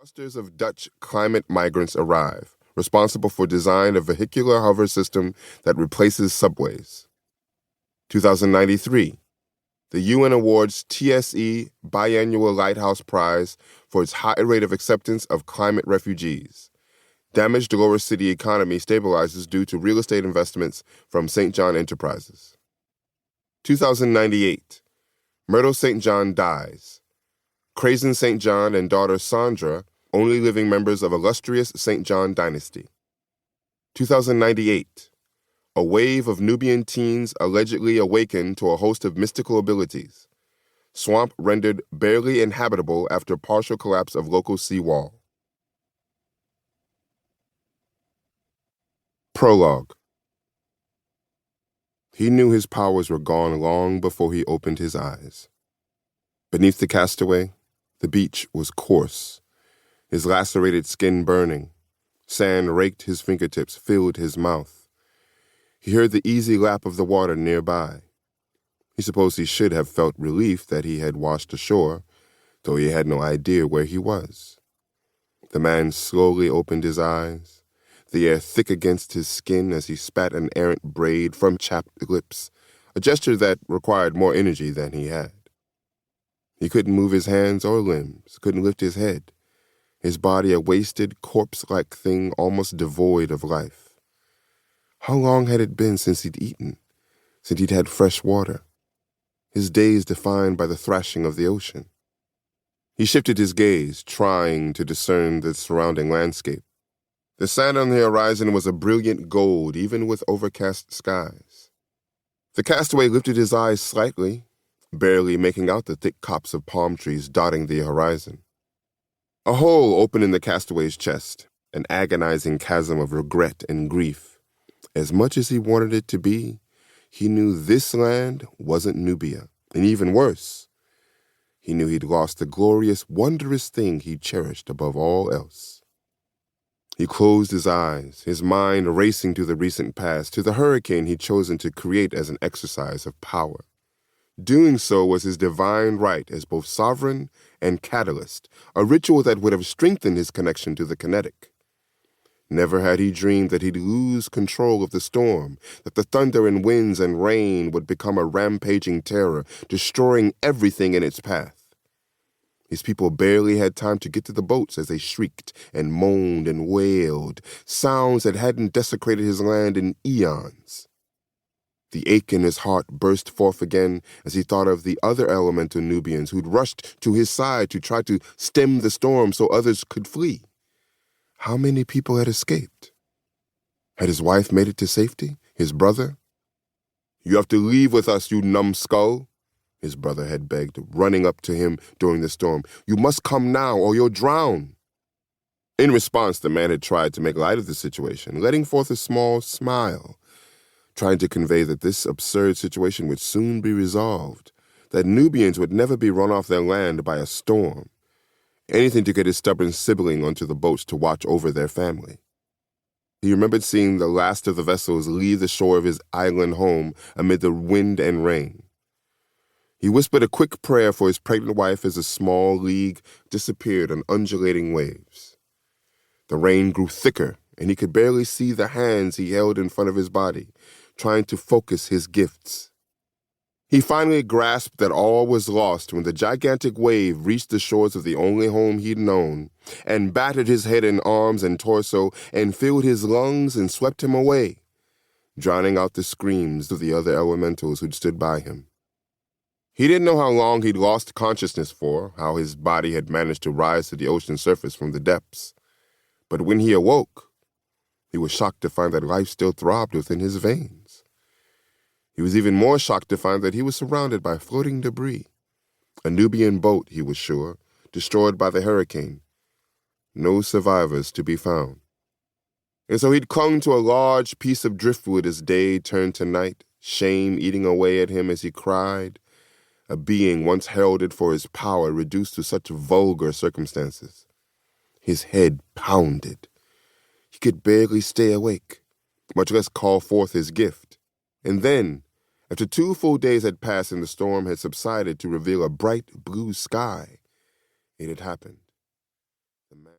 Clusters of Dutch climate migrants arrive, responsible for design of vehicular hover system that replaces subways. 2093. The UN awards TSE Biannual Lighthouse Prize for its high rate of acceptance of climate refugees. Damaged lower city economy stabilizes due to real estate investments from St. John Enterprises. 2098. Myrtle St. John dies. Krazen St. John and daughter Sandra, only living members of illustrious St. John dynasty. 2098. A wave of Nubian teens allegedly awaken to a host of mystical abilities. Swamp rendered barely inhabitable after partial collapse of local seawall. Prologue. He knew his powers were gone long before he opened his eyes. Beneath the castaway, the beach was coarse, his lacerated skin burning. Sand raked his fingertips, filled his mouth. He heard the easy lap of the water nearby. He supposed he should have felt relief that he had washed ashore, though he had no idea where he was. The man slowly opened his eyes, the air thick against his skin as he spat an errant braid from chapped lips, a gesture that required more energy than he had. He couldn't move his hands or limbs, couldn't lift his head, his body a wasted, corpse-like thing almost devoid of life. How long had it been since he'd eaten, since he'd had fresh water? His days defined by the thrashing of the ocean. He shifted his gaze, trying to discern the surrounding landscape. The sand on the horizon was a brilliant gold, even with overcast skies. The castaway lifted his eyes slightly, barely making out the thick copse of palm trees dotting the horizon. A hole opened in the castaway's chest, an agonizing chasm of regret and grief. As much as he wanted it to be, he knew this land wasn't Nubia, and even worse, he knew he'd lost the glorious, wondrous thing he cherished above all else. He closed his eyes, his mind racing to the recent past, to the hurricane he'd chosen to create as an exercise of power. Doing so was his divine right as both sovereign and catalyst, a ritual that would have strengthened his connection to the kinetic. Never had he dreamed that he'd lose control of the storm, that the thunder and winds and rain would become a rampaging terror, destroying everything in its path. His people barely had time to get to the boats as they shrieked and moaned and wailed, sounds that hadn't desecrated his land in eons. The ache in his heart burst forth again as he thought of the other elemental Nubians who'd rushed to his side to try to stem the storm so others could flee. How many people had escaped? Had his wife made it to safety? His brother? "You have to leave with us, you numbskull," his brother had begged, running up to him during the storm. "You must come now or you'll drown." In response, the man had tried to make light of the situation, letting forth a small smile, trying to convey that this absurd situation would soon be resolved, that Nubians would never be run off their land by a storm. Anything to get his stubborn sibling onto the boats to watch over their family. He remembered seeing the last of the vessels leave the shore of his island home amid the wind and rain. He whispered a quick prayer for his pregnant wife as a small league disappeared on undulating waves. The rain grew thicker, and he could barely see the hands he held in front of his body, trying to focus his gifts. He finally grasped that all was lost when the gigantic wave reached the shores of the only home he'd known, and battered his head and arms and torso, and filled his lungs and swept him away, drowning out the screams of the other elementals who'd stood by him. He didn't know how long he'd lost consciousness for, how his body had managed to rise to the ocean's surface from the depths. But when he awoke, he was shocked to find that life still throbbed within his veins. He was even more shocked to find that he was surrounded by floating debris. A Nubian boat, he was sure, destroyed by the hurricane. No survivors to be found. And so he'd clung to a large piece of driftwood as day turned to night, shame eating away at him as he cried, a being once heralded for his power reduced to such vulgar circumstances. His head pounded. He could barely stay awake, much less call forth his gift. And then, after 2 full days had passed and the storm had subsided to reveal a bright blue sky, it had happened.